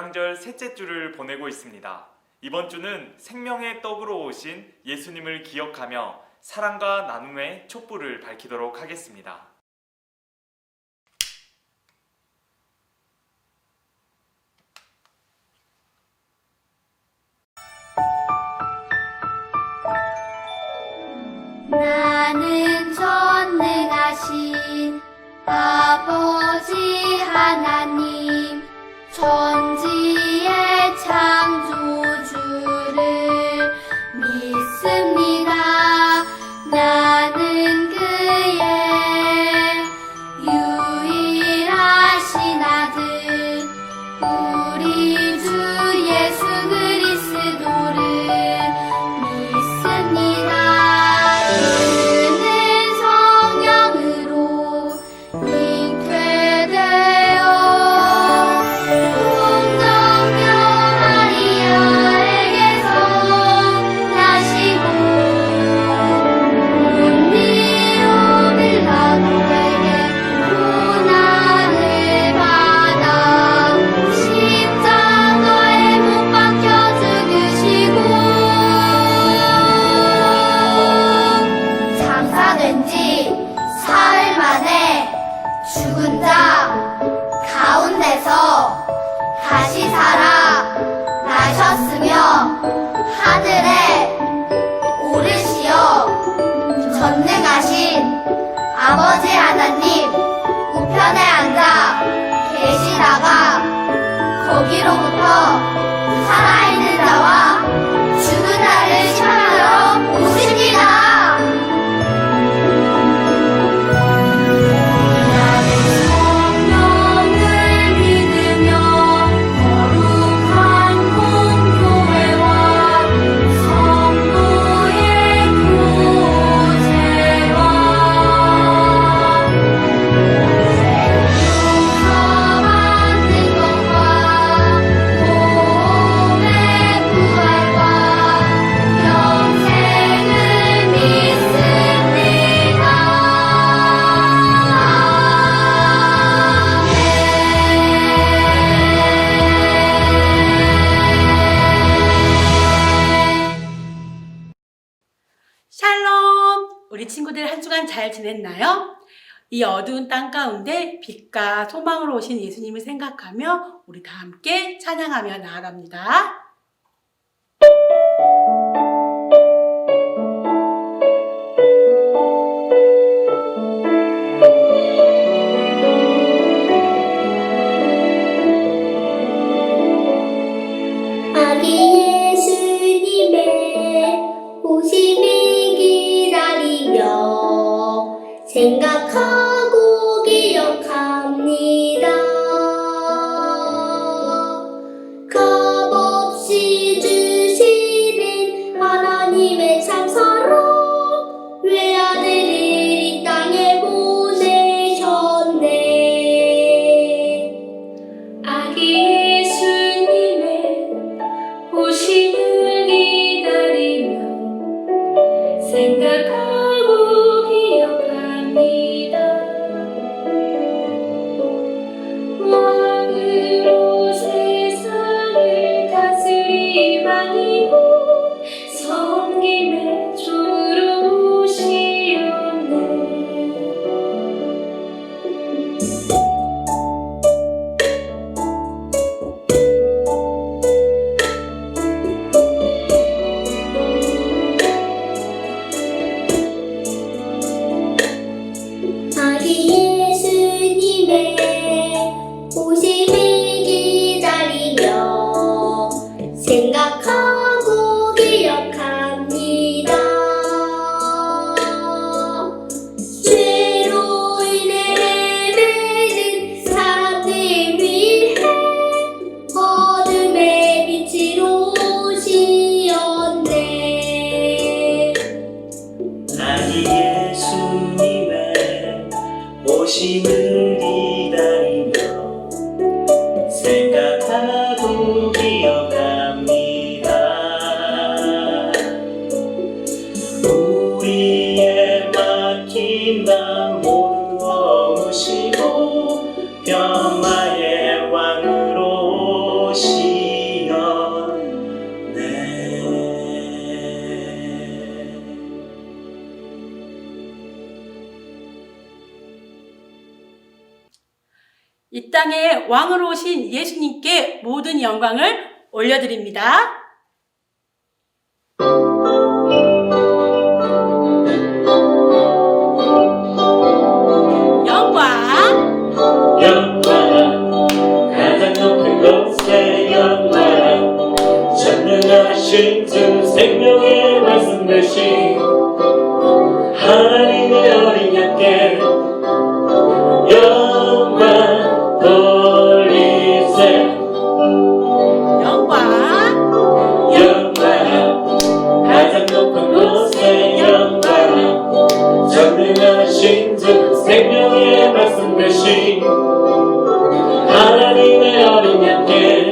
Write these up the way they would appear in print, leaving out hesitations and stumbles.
대강절 셋째 주를 보내고 있습니다. 이번 주는 생명의 떡으로 오신 예수님을 기억하며 사랑과 나눔의 촛불을 밝히도록 하겠습니다. 나는 전능하신 아버지 하나님 천지의 창조주를 믿습니다. 나는 그의 유일하신 아들 우리 주 예수 그리스도를 믿습니다. 그는 성령으로 잉태되어 동정녀 마리아에게서 나시고 본디오 빌라도에게 고난을 받아 십자가에 못 박혀 죽으시고 장사된 지 사흘 만에 죽은 자 가운데서 다시 살아 나셨으며 하늘에 오르시어 전능하신 아버지 하나님 우편에 앉아 계시다가 거기로부터 살아있는 자와 죽은 자를 심판하러 오십니다. 나는 성령을 믿으며 거룩한 공교회와 성도의 교제와 용서 받는 것과 몸의 부활과 영생을 믿습니다. 샬롬! 우리 친구들 한 주간 잘 지냈나요? 이 어두운 땅 가운데 빛과 소망으로 오신 예수님을 생각하며 우리 다 함께 찬양하며 나아갑니다. 아기 예수님의 오심을 기다리며 생각하고 기억합니다. 값없이 주시는 하나님의 참사랑 외아들을 이 땅에 보내셨네. 아기 예수님의 오심을 기다리며 생각하고 기억합니다. 왕으로 오신 예수님께 모든 영광을 올려드립니다. 영광 가장 높은 곳에 영광 전능하신 주 생명의 말씀 되신 하나님의 어린 양께 영광 돌리세. 영광 가장 높은 곳에 영광 전능하신 주 생명의 말씀 되신 하나님의 어린 양께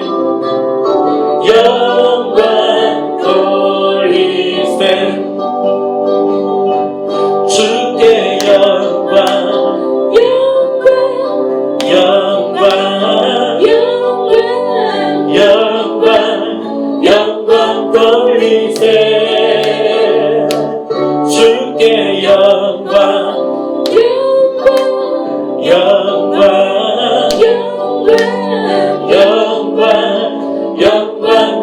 영광 돌리세. 주께 영광 영광 돌리세. 주께 영광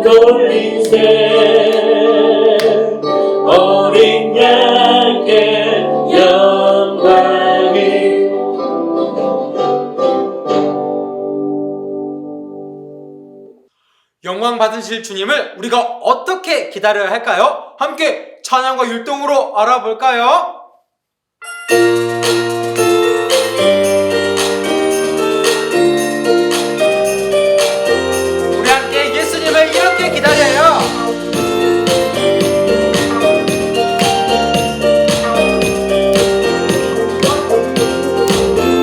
돌리세. 어린 양께 영광이. 영광 받으실 주님을 우리가 어떻게 기다려야 할까요? 함께 찬양과 율동으로 알아볼까요? 우리 함께 예수님을 이렇게 기다려요.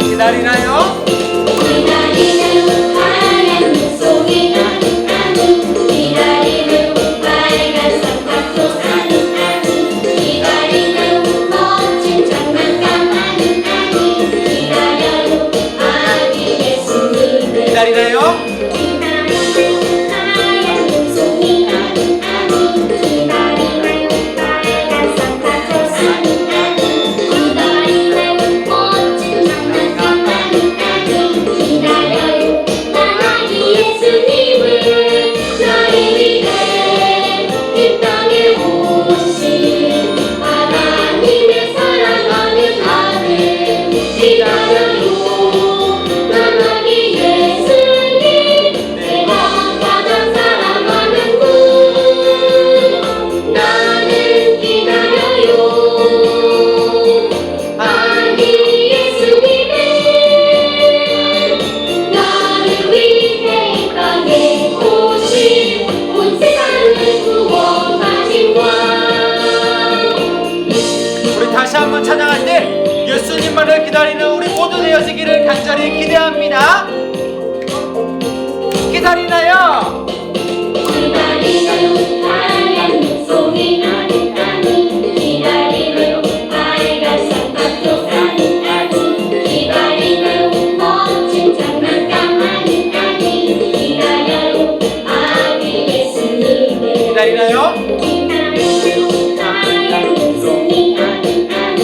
기다리나요? 기다리는 하얀 눈송이 나는 나는 기다리는 빨간 쌍꺼풀 나는 나는 기다리는 멋진 장난감 나는 나는 기다려요 아기 예수님을. 기다리나요? 기다리는 하얀 눈송이 나는 나는 기다리는 빨간 쌍꺼풀 나는 나는 기다리는 멋진 장난감 나는 나는 기다려요 나기 예수님을. 나를 위해 이 땅에 오신 하나님의 사랑하는 아들 기다려요 나기 예수님. 내가 가장 사랑하는 분 나는 기다려요 아기 예수님을. 나를 위해 이 땅에 오신 온 세상을 구원하신 왕. 우리 다시 한번 찬양할 때 예수님만을 기다리는 우리 모두 되어지기를 간절히 기대합니다. 기다리나요? 기다리는 하얀 눈송이 나는 나는 기다리는 빨간 쌍꺼풀 나는 나는 기다리는 멋진 장난감 나는 나는 기다려요 아기 예수님을. 기다리나요? 기다리는 하얀 눈송이 나는 나는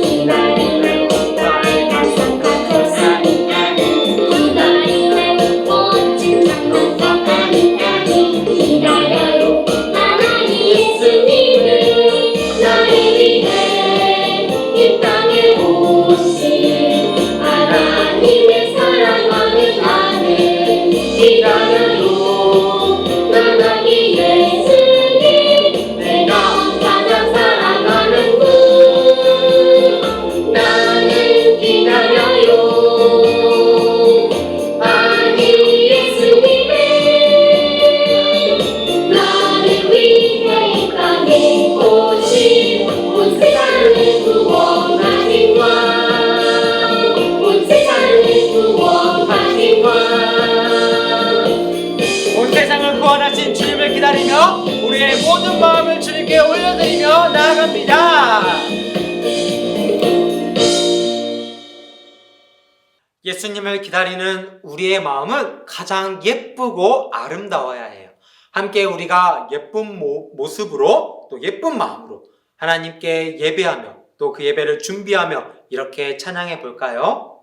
기다리는 빨간 쌍꺼풀 나는 나는 기다리는 멋진 장난감 나는 나는 기다려요 나기 예수님을. 나를 위해 이 땅에 오신 하나님의 사랑하는 아들 기다려요 나기 예수님. 내가 가장 사랑하는 분 나는 기다려요 아기 예수님을. 나를 위해 이 땅에 오신 온 세상을 구원하신 왕. 온 세상을 구원하신 왕. 온 세상을 구원하신 주님을 기다리며 우리의 모든 마음을 주님께 올려드리며 나아갑니다. 예수님을 기다리는 우리의 마음은 가장 예쁘고 아름다워야 해요. 함께 우리가 예쁜 모습으로 또 예쁜 마음으로 하나님께 예배하며 또 그 예배를 준비하며 이렇게 찬양해 볼까요?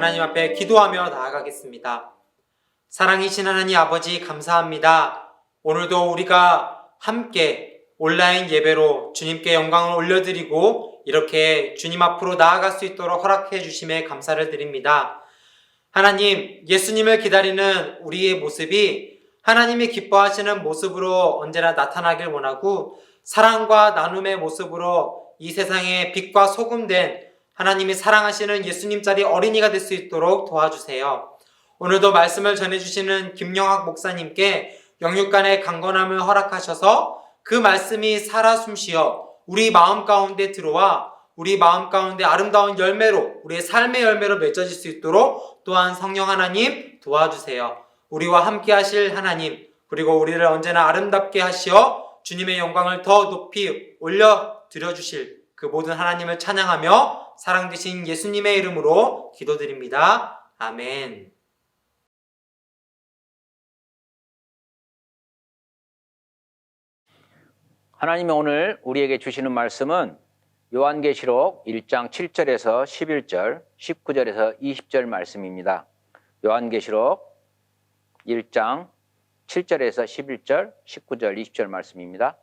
하나님 앞에 기도하며 나아가겠습니다. 사랑이신 하나님 아버지 감사합니다. 오늘도 우리가 함께 온라인 예배로 주님께 영광을 올려드리고 이렇게 주님 앞으로 나아갈 수 있도록 허락해 주심에 감사를 드립니다. 하나님, 예수님을 기다리는 우리의 모습이 하나님이 기뻐하시는 모습으로 언제나 나타나길 원하고 사랑과 나눔의 모습으로 이 세상에 빛과 소금된 하나님이 사랑하시는 예수님짜리 어린이가 될 수 있도록 도와주세요. 오늘도 말씀을 전해주시는 김영학 목사님께 영육간의 강건함을 허락하셔서 그 말씀이 살아 숨쉬어 우리 마음 가운데 들어와 우리 마음 가운데 아름다운 열매로 우리의 삶의 열매로 맺어질 수 있도록 또한 성령 하나님 도와주세요. 우리와 함께 하실 하나님, 그리고 우리를 언제나 아름답게 하시어 주님의 영광을 더 높이 올려드려 주실 그 모든 하나님을 찬양하며 사랑 되신 예수님의 이름으로 기도드립니다. 아멘. 하나님이 오늘 우리에게 주시는 말씀은 요한계시록 1장 7절에서 11절, 19절에서 20절 말씀입니다. 요한계시록 1장 7절에서 11절, 19절, 20절 말씀입니다.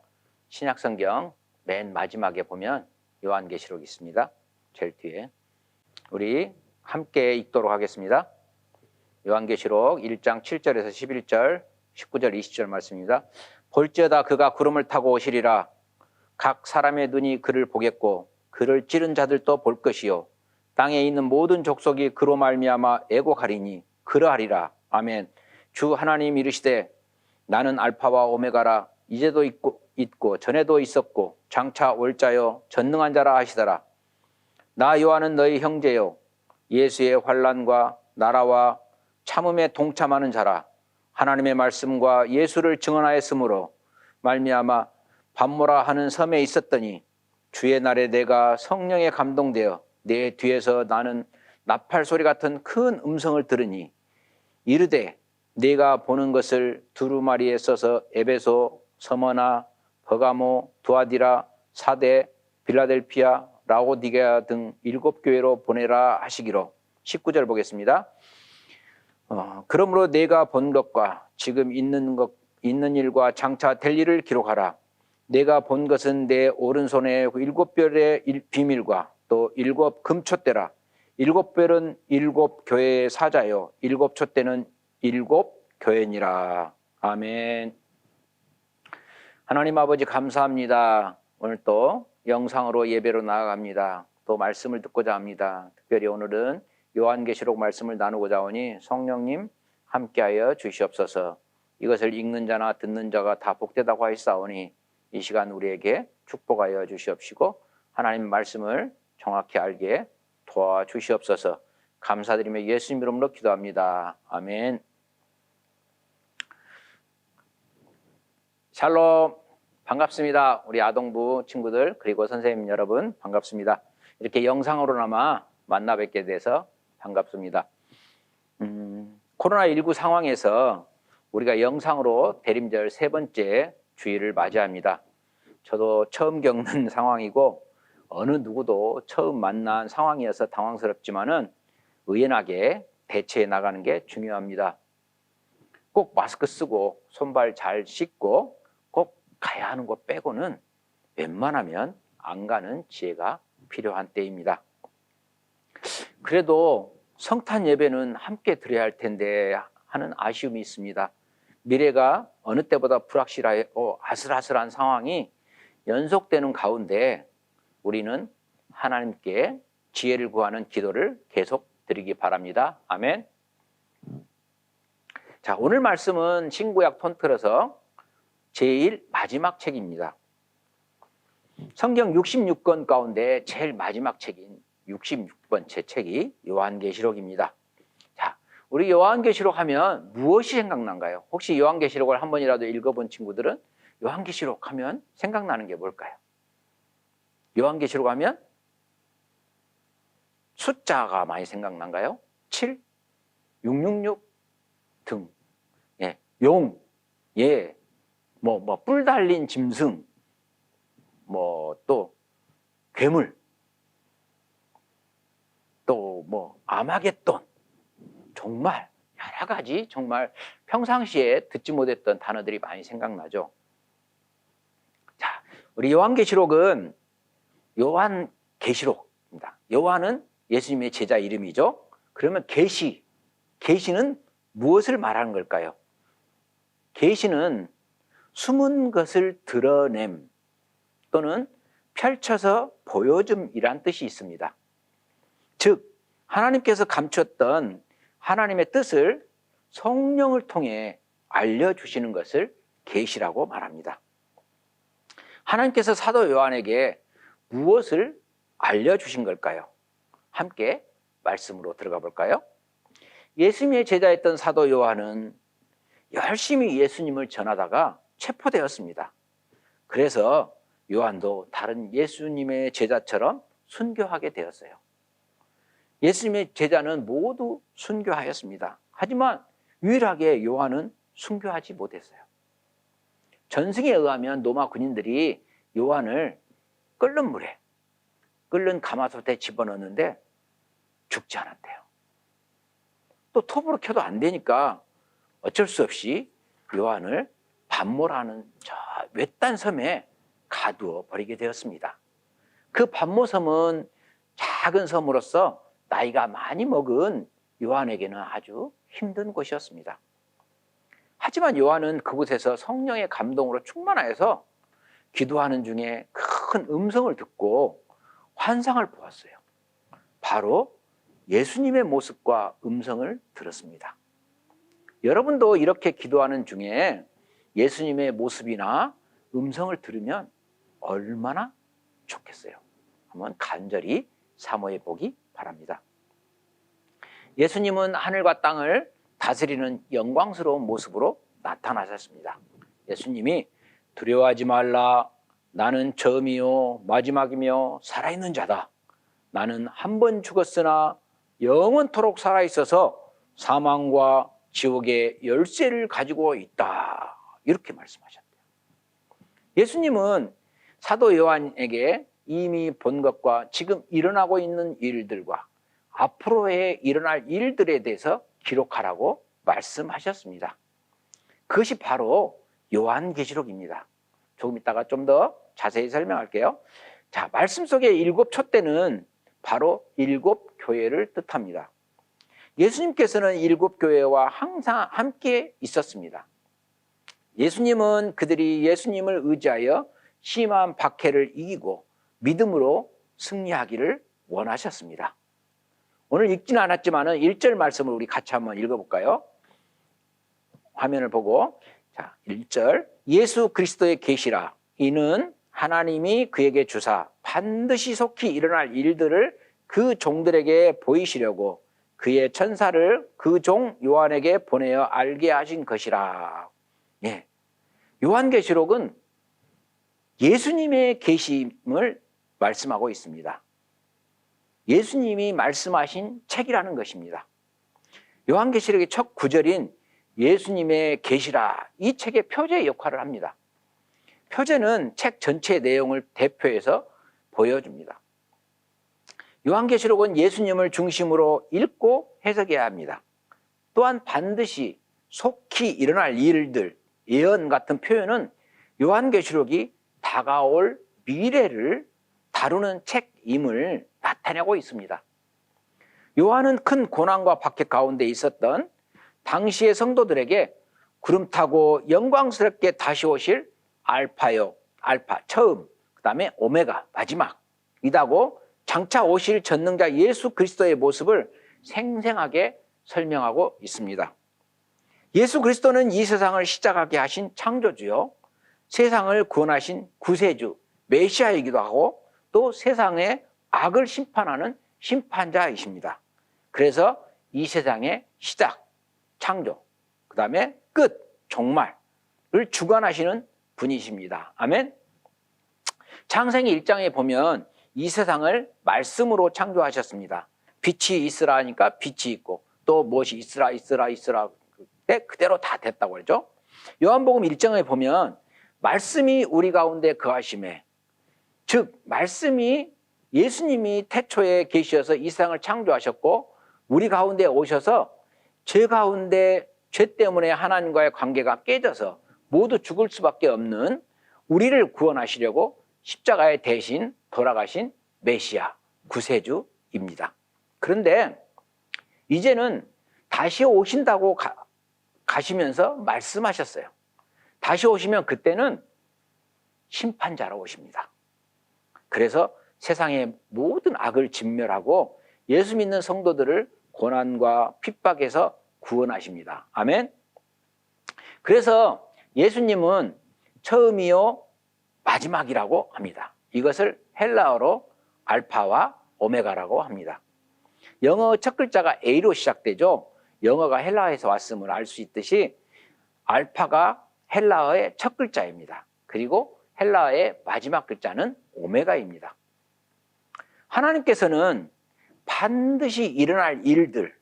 신약성경 맨 마지막에 보면 요한계시록이 있습니다. 제일 뒤에. 우리 함께 읽도록 하겠습니다. 요한계시록 1장 7절에서 11절, 19절, 20절 말씀입니다. 볼지어다 그가 구름을 타고 오시리라. 각 사람의 눈이 그를 보겠고 그를 찌른 자들도 볼 것이요 땅에 있는 모든 족속이 그로 말미암아 애곡하리니 그러하리라. 아멘. 주 하나님 이르시되 나는 알파와 오메가라. 이제도 있고 전에도 있었고 장차 올 자요 전능한 자라 하시더라. 나 요한은 너희 형제요 예수의 환난과 나라와 참음에 동참하는 자라. 하나님의 말씀과 예수를 증언하였으므로 말미암아 밤모라 하는 섬에 있었더니 주의 날에 내가 성령에 감동되어 내 뒤에서 나는 나팔 소리 같은 큰 음성을 들으니 이르되 내가 보는 것을 두루마리에 써서 에베소, 서머나, 버가모, 두아디라, 사데, 빌라델피아, 라오디게아 등 7교회로 보내라 하시기로. 19절 보겠습니다. 그러므로 내가 본 것과 지금 있는 일과 장차 될 일을 기록하라. 내가 본 것은 내 오른손에 7별의 비밀과 또 7 금촛대라. 7별은 7 교회의 사자요 7 촛대는 7 교회니라. 아멘. 하나님 아버지 감사합니다. 오늘 또 영상으로 예배로 나아갑니다. 또 말씀을 듣고자 합니다. 특별히 오늘은 요한계시록 말씀을 나누고자 하니 성령님 함께하여 주시옵소서. 이것을 읽는 자나 듣는 자가 다 복되다고 하시사오니 이 시간 우리에게 축복하여 주시옵시고 하나님 말씀을 정확히 알게 도와주시옵소서. 감사드리며 예수님 이름으로 기도합니다. 아멘. 샬롬, 반갑습니다. 우리 아동부 친구들 그리고 선생님 여러분 반갑습니다. 이렇게 영상으로나마 만나 뵙게 돼서 반갑습니다. 코로나19 상황에서 우리가 영상으로 대림절 3번째 주일을 맞이합니다. 저도 처음 겪는 상황이고 어느 누구도 처음 만난 상황이어서 당황스럽지만은 의연하게 대처해 나가는 게 중요합니다. 꼭 마스크 쓰고 손발 잘 씻고 꼭 가야 하는 것 빼고는 웬만하면 안 가는 지혜가 필요한 때입니다. 그래도 성탄 예배는 함께 드려야 할 텐데 하는 아쉬움이 있습니다. 미래가 어느 때보다 불확실하고 아슬아슬한 상황이 연속되는 가운데 우리는 하나님께 지혜를 구하는 기도를 계속 드리기 바랍니다. 아멘. 자, 오늘 말씀은 신구약 통틀어서 제일 마지막 책입니다. 성경 66권 가운데 제일 마지막 책인 66번째 책이 요한계시록입니다. 자, 우리 요한계시록 하면 무엇이 생각난가요? 혹시 요한계시록을 한 번이라도 읽어본 친구들은 요한계시록 하면 생각나는 게 뭘까요? 요한계시록 하면 숫자가 많이 생각난가요? 7, 666 등, 예, 용, 예, 뿔 달린 짐승, 또 괴물, 또 아마겟돈, 정말 여러 가지 정말 평상시에 듣지 못했던 단어들이 많이 생각나죠. 자, 우리 요한계시록은 요한계시록입니다. 요한은 예수님의 제자 이름이죠. 그러면 계시는 무엇을 말하는 걸까요? 계시는 숨은 것을 드러냄 또는 펼쳐서 보여줌이란 뜻이 있습니다. 즉 하나님께서 감추었던 하나님의 뜻을 성령을 통해 알려주시는 것을 계시라고 말합니다. 하나님께서 사도 요한에게 무엇을 알려주신 걸까요? 함께 말씀으로 들어가 볼까요? 예수님의 제자였던 사도 요한은 열심히 예수님을 전하다가 체포되었습니다. 그래서 요한도 다른 예수님의 제자처럼 순교하게 되었어요. 예수님의 제자는 모두 순교하였습니다. 하지만 유일하게 요한은 순교하지 못했어요. 전승에 의하면 로마 군인들이 요한을 끓는 가마솥에 집어넣었는데 죽지 않았대요. 또 톱으로 켜도 안 되니까 어쩔 수 없이 요한을 반모라는 저 외딴 섬에 가두어 버리게 되었습니다. 그 반모섬은 작은 섬으로서 나이가 많이 먹은 요한에게는 아주 힘든 곳이었습니다. 하지만 요한은 그곳에서 성령의 감동으로 충만하여서 기도하는 중에 큰 음성을 듣고 환상을 보았어요. 바로 예수님의 모습과 음성을 들었습니다. 여러분도 이렇게 기도하는 중에 예수님의 모습이나 음성을 들으면 얼마나 좋겠어요. 한번 간절히 사모해 보기 바랍니다. 예수님은 하늘과 땅을 다스리는 영광스러운 모습으로 나타나셨습니다. 예수님이 두려워하지 말라. 나는 처음이요 마지막이며 살아있는 자다. 나는 한 번 죽었으나 영원토록 살아있어서 사망과 지옥의 열쇠를 가지고 있다. 이렇게 말씀하셨대요. 예수님은 사도 요한에게 이미 본 것과 지금 일어나고 있는 일들과 앞으로의 일어날 일들에 대해서 기록하라고 말씀하셨습니다. 그것이 바로 요한계시록입니다. 조금 이따가 좀 더 자세히 설명할게요. 자, 말씀 속의 7 촛대는 바로 7 교회를 뜻합니다. 예수님께서는 7 교회와 항상 함께 있었습니다. 예수님은 그들이 예수님을 의지하여 심한 박해를 이기고 믿음으로 승리하기를 원하셨습니다. 오늘 읽지는 않았지만 1절 말씀을 우리 같이 한번 읽어볼까요? 화면을 보고, 자, 1절. 예수 그리스도의 계시라. 이는 하나님이 그에게 주사 반드시 속히 일어날 일들을 그 종들에게 보이시려고 그의 천사를 그 종 요한에게 보내어 알게 하신 것이라. 예. 요한계시록은 예수님의 계심을 말씀하고 있습니다. 예수님이 말씀하신 책이라는 것입니다. 요한계시록의 첫 구절인 예수님의 계시라, 이 책의 표제 역할을 합니다. 표제는 책 전체의 내용을 대표해서 보여줍니다. 요한계시록은 예수님을 중심으로 읽고 해석해야 합니다. 또한 반드시 속히 일어날 일들, 예언 같은 표현은 요한계시록이 다가올 미래를 다루는 책임을 나타내고 있습니다. 요한은 큰 고난과 박해 가운데 있었던 당시의 성도들에게 구름 타고 영광스럽게 다시 오실 알파요, 알파, 처음, 그 다음에 오메가, 마지막이라고 장차 오실 전능자 예수 그리스도의 모습을 생생하게 설명하고 있습니다. 예수 그리스도는 이 세상을 시작하게 하신 창조주요, 세상을 구원하신 구세주, 메시아이기도 하고 또 세상의 악을 심판하는 심판자이십니다. 그래서 이 세상의 시작, 창조, 그 다음에 끝, 종말을 주관하시는 분이십니다. 아멘. 창세기 1장에 보면 이 세상을 말씀으로 창조하셨습니다. 빛이 있으라 하니까 빛이 있고 또 무엇이 있으라 때 그대로 다 됐다고 그러죠. 요한복음 1장에 보면 말씀이 우리 가운데 거하심에, 즉 말씀이 예수님이 태초에 계시어서 이 세상을 창조하셨고 우리 가운데 오셔서 죄 가운데 죄 때문에 하나님과의 관계가 깨져서 모두 죽을 수밖에 없는 우리를 구원하시려고 십자가에 대신 돌아가신 메시아, 구세주입니다. 그런데 이제는 다시 오신다고 가시면서 말씀하셨어요. 다시 오시면 그때는 심판자로 오십니다. 그래서 세상의 모든 악을 진멸하고 예수 믿는 성도들을 고난과 핍박에서 구원하십니다. 아멘. 그래서 예수님은 처음이요 마지막이라고 합니다. 이것을 헬라어로 알파와 오메가라고 합니다. 영어 첫 글자가 A로 시작되죠. 영어가 헬라어에서 왔음을 알 수 있듯이 알파가 헬라어의 첫 글자입니다. 그리고 헬라어의 마지막 글자는 오메가입니다. 하나님께서는 반드시 일어날 일들을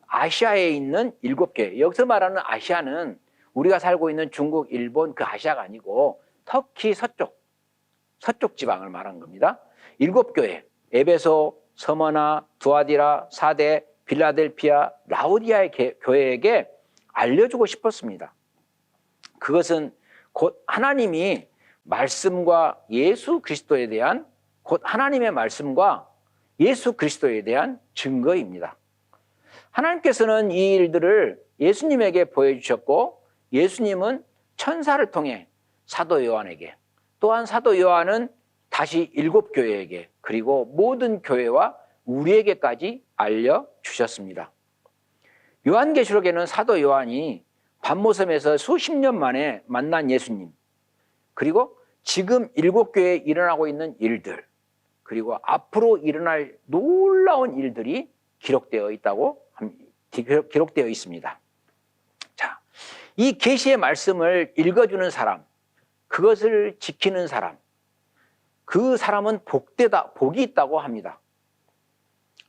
아시아에 있는 7개, 여기서 말하는 아시아는 우리가 살고 있는 중국, 일본 그 아시아가 아니고 터키 서쪽 지방을 말한 겁니다. 7교회, 에베소, 서머나, 두아디라, 사데, 빌라델피아, 라오디아의 교회에게 알려주고 싶었습니다. 그것은 곧 하나님이 말씀과 예수 그리스도에 대한 곧 하나님의 말씀과 예수 그리스도에 대한 증거입니다. 하나님께서는 이 일들을 예수님에게 보여주셨고 예수님은 천사를 통해 사도 요한에게 또한 사도 요한은 다시 7교회에게 그리고 모든 교회와 우리에게까지 알려주셨습니다. 요한계시록에는 사도 요한이 반모섬에서 수십 년 만에 만난 예수님 그리고 지금 7교회에 일어나고 있는 일들 그리고 앞으로 일어날 놀라운 일들이 기록되어 있습니다. 자, 이 계시의 말씀을 읽어주는 사람, 그것을 지키는 사람, 그 사람은 복이 있다고 합니다.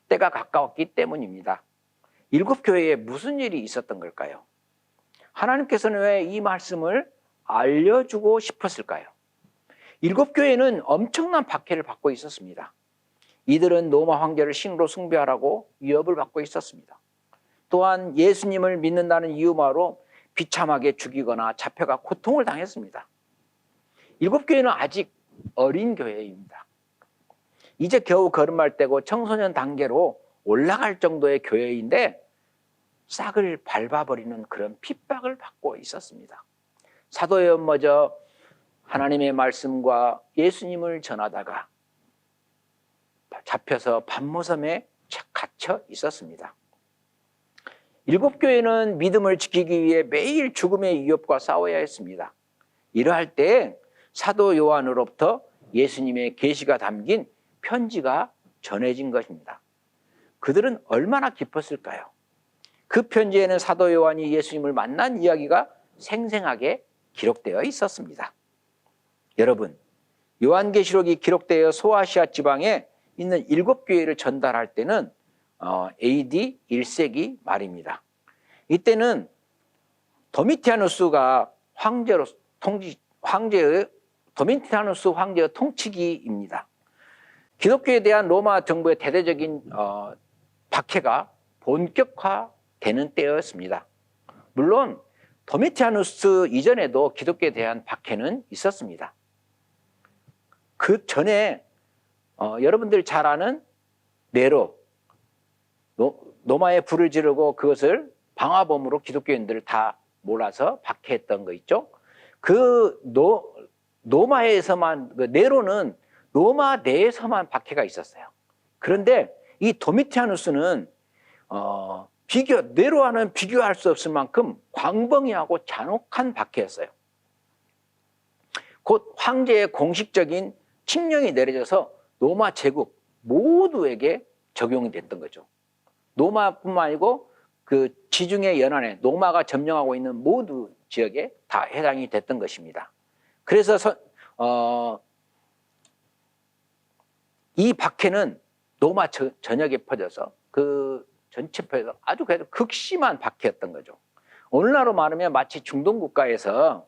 때가 가까웠기 때문입니다. 7교회에 무슨 일이 있었던 걸까요? 하나님께서는 왜 이 말씀을 알려주고 싶었을까요? 7교회는 엄청난 박해를 받고 있었습니다. 이들은 로마 황제를 신으로 숭배하라고 위협을 받고 있었습니다. 또한 예수님을 믿는다는 이유만으로 비참하게 죽이거나 잡혀가 고통을 당했습니다. 7교회는 아직 어린 교회입니다. 이제 겨우 걸음말 떼고 청소년 단계로 올라갈 정도의 교회인데 싹을 밟아버리는 그런 핍박을 받고 있었습니다. 사도 요한마저 하나님의 말씀과 예수님을 전하다가 잡혀서 반모섬에 갇혀 있었습니다. 7교회는 믿음을 지키기 위해 매일 죽음의 위협과 싸워야 했습니다. 이러할 때 사도 요한으로부터 예수님의 계시가 담긴 편지가 전해진 것입니다. 그들은 얼마나 기뻤을까요? 그 편지에는 사도 요한이 예수님을 만난 이야기가 생생하게 기록되어 있었습니다. 여러분, 요한계시록이 기록되어 소아시아 지방에 있는 7교회를 전달할 때는 AD 1세기 말입니다. 이때는 도미티아누스가 도미티아누스 황제의 통치기입니다. 기독교에 대한 로마 정부의 대대적인 박해가 본격화되는 때였습니다. 물론 도미티아누스 이전에도 기독교에 대한 박해는 있었습니다. 그 전에 여러분들 잘 아는 네로, 노마에 불을 지르고 그것을 방화범으로 기독교인들을 다 몰아서 박해했던 거 있죠. 그 노마에서만, 네로는 로마 내에서만 박해가 있었어요. 그런데 이 도미티아누스는 네로와는 비교할 수 없을 만큼 광범위하고 잔혹한 박해였어요. 곧 황제의 공식적인 칙령이 내려져서 로마 제국 모두에게 적용이 됐던 거죠. 로마뿐만 아니고 그 지중해 연안에 로마가 점령하고 있는 모든 지역에 다 해당이 됐던 것입니다. 그래서 이 박해는 로마 전역에 퍼져서 그 전체 퍼져서 아주 그래도 극심한 박해였던 거죠. 오늘날로 말하면 마치 중동 국가에서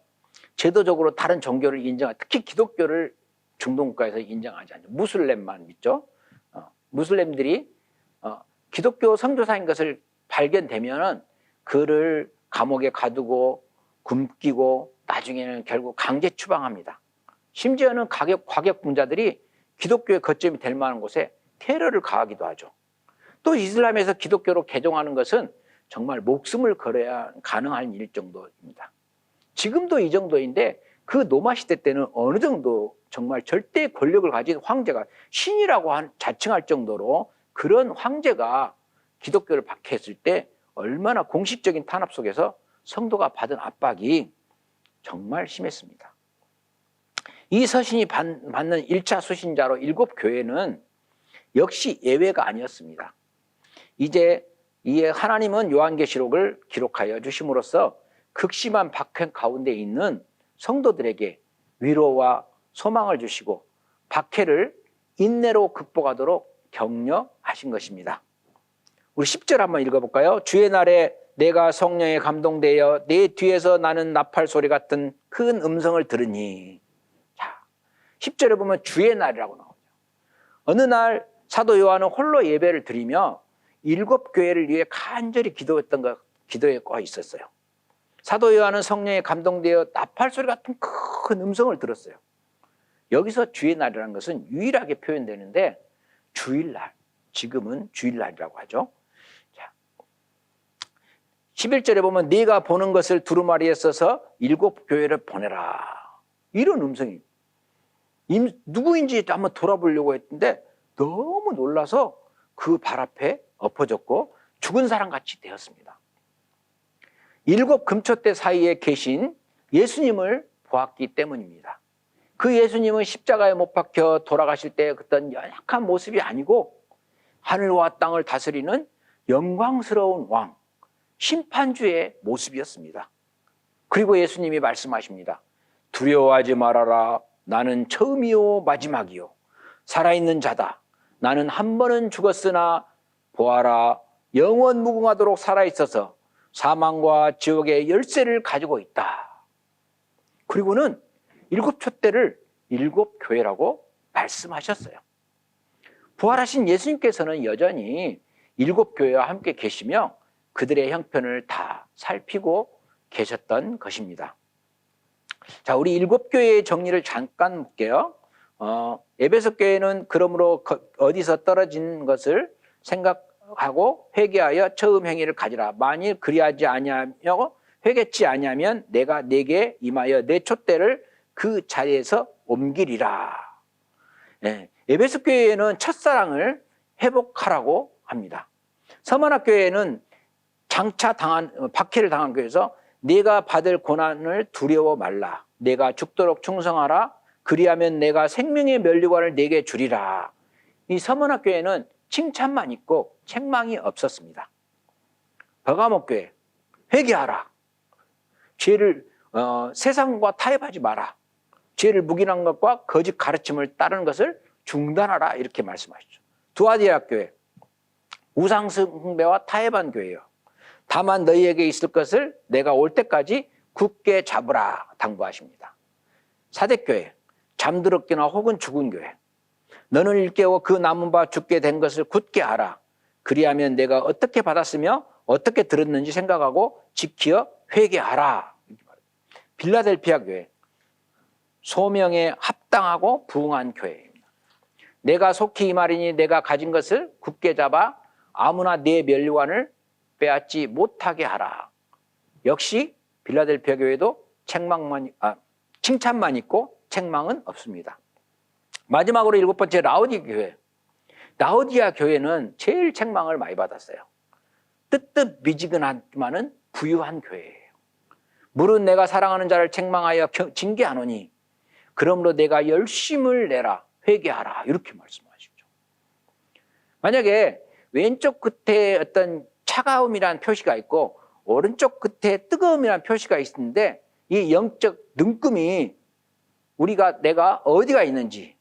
제도적으로 다른 종교를 특히 기독교를 중동 국가에서 인정하지 않죠. 무슬림만 믿죠. 무슬림들이 기독교 선교사인 것을 발견되면은 그를 감옥에 가두고 굶기고 나중에는 결국 강제 추방합니다. 심지어는 과격분자들이 기독교의 거점이 될 만한 곳에 테러를 가하기도 하죠. 또 이슬람에서 기독교로 개종하는 것은 정말 목숨을 걸어야 가능한 일 정도입니다. 지금도 이 정도인데 그 노마 시대 때는 어느 정도 정말 절대 권력을 가진 황제가 신이라고 자칭할 정도로 그런 황제가 기독교를 박해했을 때 얼마나 공식적인 탄압 속에서 성도가 받은 압박이 정말 심했습니다. 이 서신이 받는 1차 수신자로 7교회는 역시 예외가 아니었습니다. 이제 이에 하나님은 요한계시록을 기록하여 주심으로써 극심한 박해 가운데 있는 성도들에게 위로와 소망을 주시고 박해를 인내로 극복하도록 격려하신 것입니다. 우리 10절 한번 읽어볼까요? 주의 날에 내가 성령에 감동되어 내 뒤에서 나는 나팔 소리 같은 큰 음성을 들으니. 자, 10절에 보면 주의 날이라고 나오죠. 어느 날 사도 요한은 홀로 예배를 드리며 7교회를 위해 간절히 기도했던 거 있었어요. 사도 요한은 성령에 감동되어 나팔 소리 같은 큰 음성을 들었어요. 여기서 주의 날이라는 것은 유일하게 표현되는데 주일날, 지금은 주일날이라고 하죠. 자, 11절에 보면 네가 보는 것을 두루마리에 써서 7교회를 보내라. 이런 음성이 누구인지 한번 돌아보려고 했는데 너무 놀라서 그 발 앞에 엎어졌고 죽은 사람같이 되었습니다. 7 금초대 사이에 계신 예수님을 보았기 때문입니다. 그 예수님은 십자가에 못 박혀 돌아가실 때 어떤 연약한 모습이 아니고 하늘과 땅을 다스리는 영광스러운 왕, 심판주의 모습이었습니다. 그리고 예수님이 말씀하십니다. 두려워하지 말아라. 나는 처음이요 마지막이요 살아있는 자다. 나는 한 번은 죽었으나 보아라 영원 무궁하도록 살아있어서 사망과 지옥의 열쇠를 가지고 있다. 그리고는 7촛대를 7교회라고 말씀하셨어요. 부활하신 예수님께서는 여전히 7교회와 함께 계시며 그들의 형편을 다 살피고 계셨던 것입니다. 자, 우리 7교회의 정리를 잠깐 볼게요. 에베소 교회는 그러므로 어디서 떨어진 것을 생각하고 회개하여 처음 행위를 가지라. 만일 그리하지 아니하며 회개치 아니하면 내가 네게 임하여 내 촛대를 그 자리에서 옮기리라. 네, 에베소 교회는 첫사랑을 회복하라고 합니다. 서머나 교회는 장차 박해를 당한 교회에서 네가 받을 고난을 두려워 말라. 내가 죽도록 충성하라. 그리하면 내가 생명의 면류관을 네게 주리라. 이 서머나 교회는 칭찬만 있고 책망이 없었습니다. 버가모 교회 회개하라. 죄를 세상과 타협하지 마라. 죄를 묵인한 것과 거짓 가르침을 따르는 것을 중단하라. 이렇게 말씀하시죠. 두아디아 교회 우상 숭배와 타협한 교회예요. 다만 너희에게 있을 것을 내가 올 때까지 굳게 잡으라 당부하십니다. 사대교회 잠들었거나 혹은 죽은 교회 너는 일깨워 그 남은 바 죽게 된 것을 굳게 하라. 그리하면 내가 어떻게 받았으며 어떻게 들었는지 생각하고 지키어 회개하라. 빌라델피아 교회 소명에 합당하고 부응한 교회입니다. 내가 속히 이 말이니 내가 가진 것을 굳게 잡아 아무나 내 면류관을 빼앗지 못하게 하라. 역시 빌라델피아 교회도 칭찬만 있고 책망은 없습니다. 마지막으로 7번째 라오디아 교회. 라오디아 교회는 제일 책망을 많이 받았어요. 뜨뜻 미지근하지만은 부유한 교회예요. 물은 내가 사랑하는 자를 책망하여 징계하노니 그러므로 내가 열심을 내라 회개하라 이렇게 말씀하시죠. 만약에 왼쪽 끝에 어떤 차가움이라는 표시가 있고 오른쪽 끝에 뜨거움이라는 표시가 있는데 이 영적 능금이 내가 어디가 있는지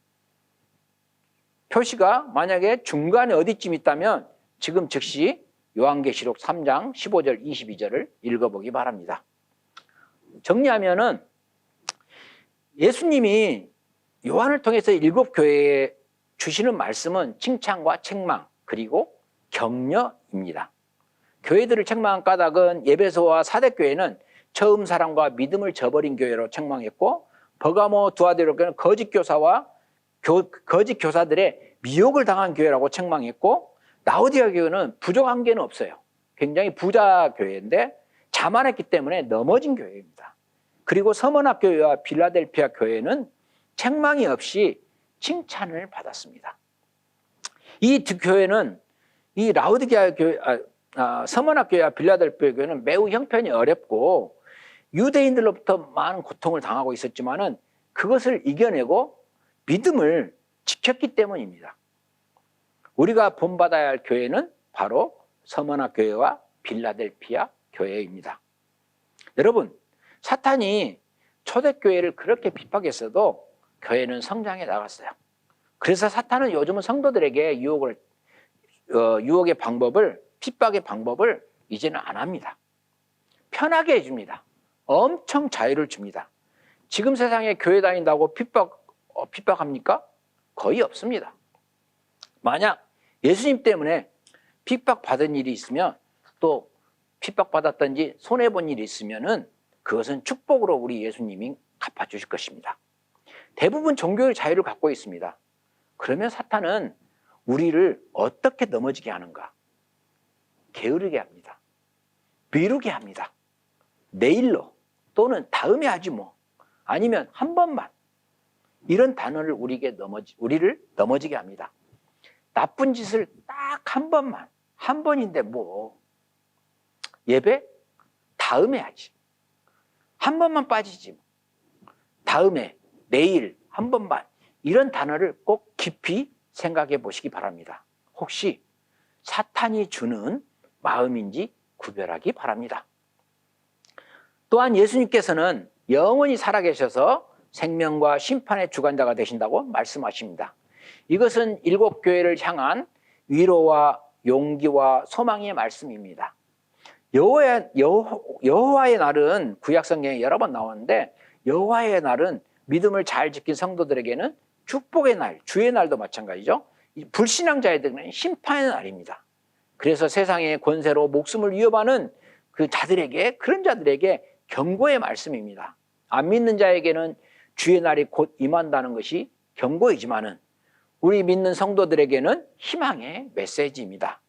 표시가 만약에 중간에 어디쯤 있다면 지금 즉시 요한계시록 3장 15절 22절을 읽어보기 바랍니다. 정리하면은 예수님이 요한을 통해서 7교회에 주시는 말씀은 칭찬과 책망 그리고 격려입니다. 교회들을 책망한 까닭은 에베소와 사대교회는 처음 사랑과 믿음을 저버린 교회로 책망했고, 버가모 두아디로 교회는 거짓 교사와 거짓 교사들의 미혹을 당한 교회라고 책망했고, 라오디아 교회는 부족한 게는 없어요. 굉장히 부자 교회인데 자만했기 때문에 넘어진 교회입니다. 그리고 서머나 교회와 빌라델피아 교회는 책망이 없이 칭찬을 받았습니다. 이 두 교회는 이 라오디게아 교회, 서머나 교회와 빌라델피아 교회는 매우 형편이 어렵고 유대인들로부터 많은 고통을 당하고 있었지만은 그것을 이겨내고 믿음을 지켰기 때문입니다. 우리가 본받아야 할 교회는 바로 서머나 교회와 빌라델피아 교회입니다. 여러분, 사탄이 초대교회를 그렇게 핍박했어도 교회는 성장해 나갔어요. 그래서 사탄은 요즘은 성도들에게 유혹의 방법을, 핍박의 방법을 이제는 안 합니다. 편하게 해줍니다. 엄청 자유를 줍니다. 지금 세상에 교회 다닌다고 핍박합니까? 거의 없습니다. 만약 예수님 때문에 핍박받은 일이 있으면, 또 핍박받았든지 손해본 일이 있으면은 그것은 축복으로 우리 예수님이 갚아주실 것입니다. 대부분 종교의 자유를 갖고 있습니다. 그러면 사탄은 우리를 어떻게 넘어지게 하는가? 게으르게 합니다. 미루게 합니다. 내일로, 또는 다음에 하지 뭐, 아니면 한 번만, 이런 단어를 우리를 넘어지게 합니다. 나쁜 짓을 딱 한 번만, 한 번인데 뭐, 예배? 다음에 하지. 한 번만 빠지지 뭐. 다음에, 내일, 한 번만, 이런 단어를 꼭 깊이 생각해 보시기 바랍니다. 혹시 사탄이 주는 마음인지 구별하기 바랍니다. 또한 예수님께서는 영원히 살아계셔서 생명과 심판의 주관자가 되신다고 말씀하십니다. 이것은 7교회를 향한 위로와 용기와 소망의 말씀입니다. 여호와의 날은 구약성경에 여러 번 나오는데, 여호와의 날은 믿음을 잘 지킨 성도들에게는 축복의 날, 주의 날도 마찬가지죠. 불신앙자들에게는 심판의 날입니다. 그래서 세상의 권세로 목숨을 위협하는 그런 자들에게 경고의 말씀입니다. 안 믿는 자에게는 주의 날이 곧 임한다는 것이 경고이지만은 우리 믿는 성도들에게는 희망의 메시지입니다.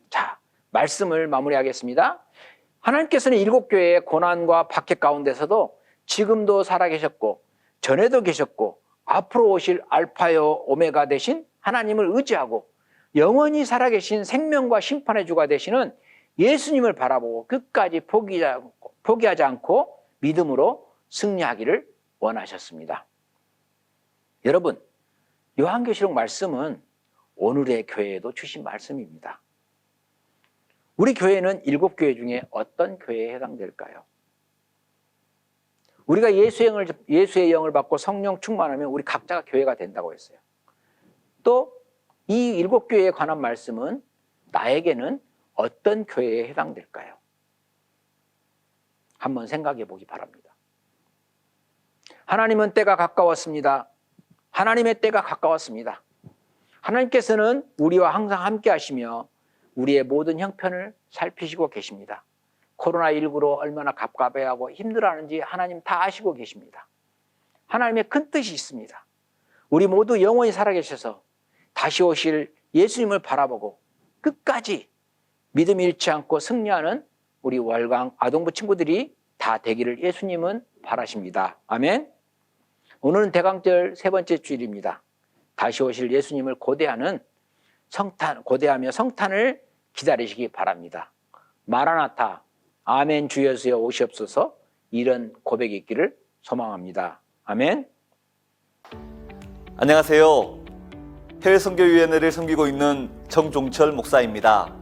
자, 말씀을 마무리하겠습니다. 하나님께서는 7교회의 고난과 박해 가운데서도 지금도 살아계셨고 전에도 계셨고 앞으로 오실 알파요 오메가 되신 하나님을 의지하고 영원히 살아계신 생명과 심판의 주가 되시는 예수님을 바라보고 끝까지 포기하지 않고 믿음으로 승리하기를 원하셨습니다. 여러분, 요한계시록 말씀은 오늘의 교회에도 주신 말씀입니다. 우리 교회는 7교회 중에 어떤 교회에 해당될까요? 우리가 예수의 영을 받고 성령 충만하면 우리 각자가 교회가 된다고 했어요. 또 이 7교회에 관한 말씀은 나에게는 어떤 교회에 해당될까요? 한번 생각해 보기 바랍니다. 하나님은 때가 가까웠습니다. 하나님의 때가 가까웠습니다. 하나님께서는 우리와 항상 함께 하시며 우리의 모든 형편을 살피시고 계십니다. 코로나19로 얼마나 갑갑해하고 힘들어하는지 하나님 다 아시고 계십니다. 하나님의 큰 뜻이 있습니다. 우리 모두 영원히 살아계셔서 다시 오실 예수님을 바라보고 끝까지 믿음 잃지 않고 승리하는 우리 월강 아동부 친구들이 다 되기를 예수님은 바라십니다. 아멘. 오늘은 대강절 3번째 주일입니다. 다시 오실 예수님을 고대하며 성탄을 기다리시기 바랍니다. 마라나타, 아멘 주 예수여 오시옵소서, 이런 고백이 있기를 소망합니다. 아멘. 안녕하세요. 해외선교위원회를 섬기고 있는 정종철 목사입니다.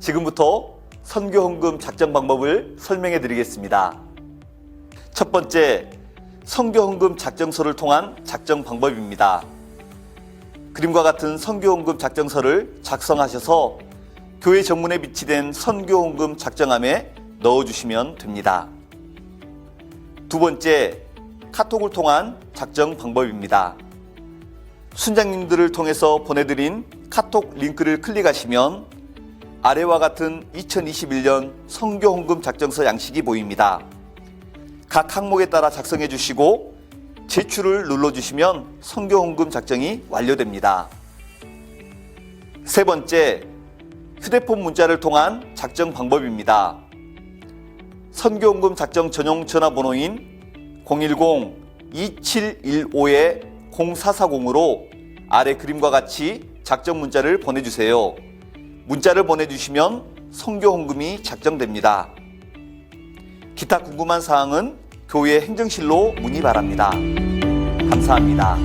지금부터 선교헌금 작정 방법을 설명해 드리겠습니다. 첫 번째, 선교헌금 작정서를 통한 작정 방법입니다. 그림과 같은 선교헌금 작정서를 작성하셔서 교회 정문에 비치된 선교헌금 작정함에 넣어주시면 됩니다. 두 번째, 카톡을 통한 작정 방법입니다. 순장님들을 통해서 보내드린 카톡 링크를 클릭하시면 아래와 같은 2021년 선교 헌금 작정서 양식이 보입니다. 각 항목에 따라 작성해 주시고 제출을 눌러주시면 선교 헌금 작정이 완료됩니다. 세 번째, 휴대폰 문자를 통한 작정 방법입니다. 선교 헌금 작정 전용 전화번호인 010-2715-0440으로 아래 그림과 같이 작정 문자를 보내주세요. 문자를 보내주시면 선교 헌금이 작정됩니다. 기타 궁금한 사항은 교회 행정실로 문의 바랍니다. 감사합니다.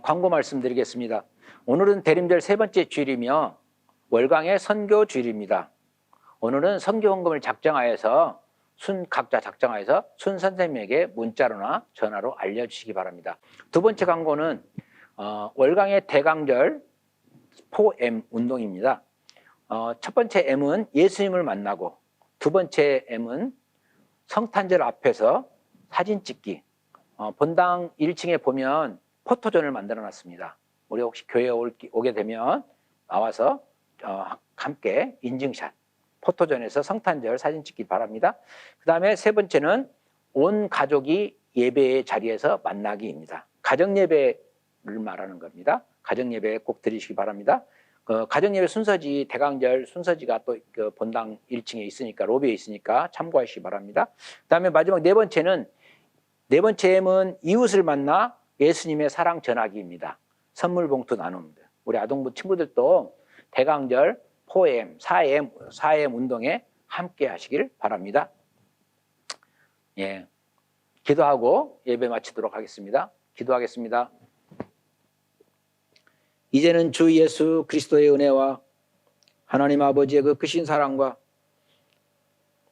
광고 말씀드리겠습니다. 오늘은 대림절 세 번째 주일이며 월강의 선교 주일입니다. 오늘은 선교 헌금을 작정하여서 각자 작정하여서 순 선생님에게 문자로나 전화로 알려주시기 바랍니다. 두 번째 광고는 월강의 대강절 4M 운동입니다. 첫 번째 M은 예수님을 만나고, 두 번째 M은 성탄절 앞에서 사진 찍기. 본당 1층에 보면 포토존을 만들어 놨습니다. 우리 혹시 교회에 오게 되면 나와서 함께 인증샷, 포토존에서 성탄절 사진 찍기 바랍니다. 그 다음에 세 번째는 온 가족이 예배의 자리에서 만나기입니다. 가정예배를 말하는 겁니다. 가정예배 꼭 드리시기 바랍니다. 가정예배 순서지, 대강절 순서지가 또 본당 1층에 있으니까, 로비에 있으니까 참고하시기 바랍니다. 그 다음에 마지막 네 번째 M은 이웃을 만나 예수님의 사랑 전하기입니다. 선물 봉투 나눕니다. 우리 아동부 친구들도 대강절 4M 운동에 함께 하시길 바랍니다. 예, 기도하고 예배 마치도록 하겠습니다. 기도하겠습니다. 이제는 주 예수 그리스도의 은혜와 하나님 아버지의 그 크신 사랑과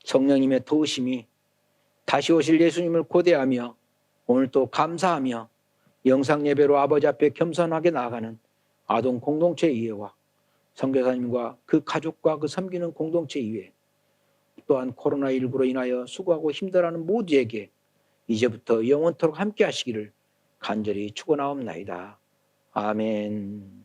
성령님의 도우심이 다시 오실 예수님을 고대하며 오늘 또 감사하며 영상 예배로 아버지 앞에 겸손하게 나아가는 아동 공동체 이해와 선교사님과 그 가족과 그 섬기는 공동체 이해, 또한 코로나19로 인하여 수고하고 힘들어하는 모두에게 이제부터 영원토록 함께 하시기를 간절히 축원하옵나이다. 아멘.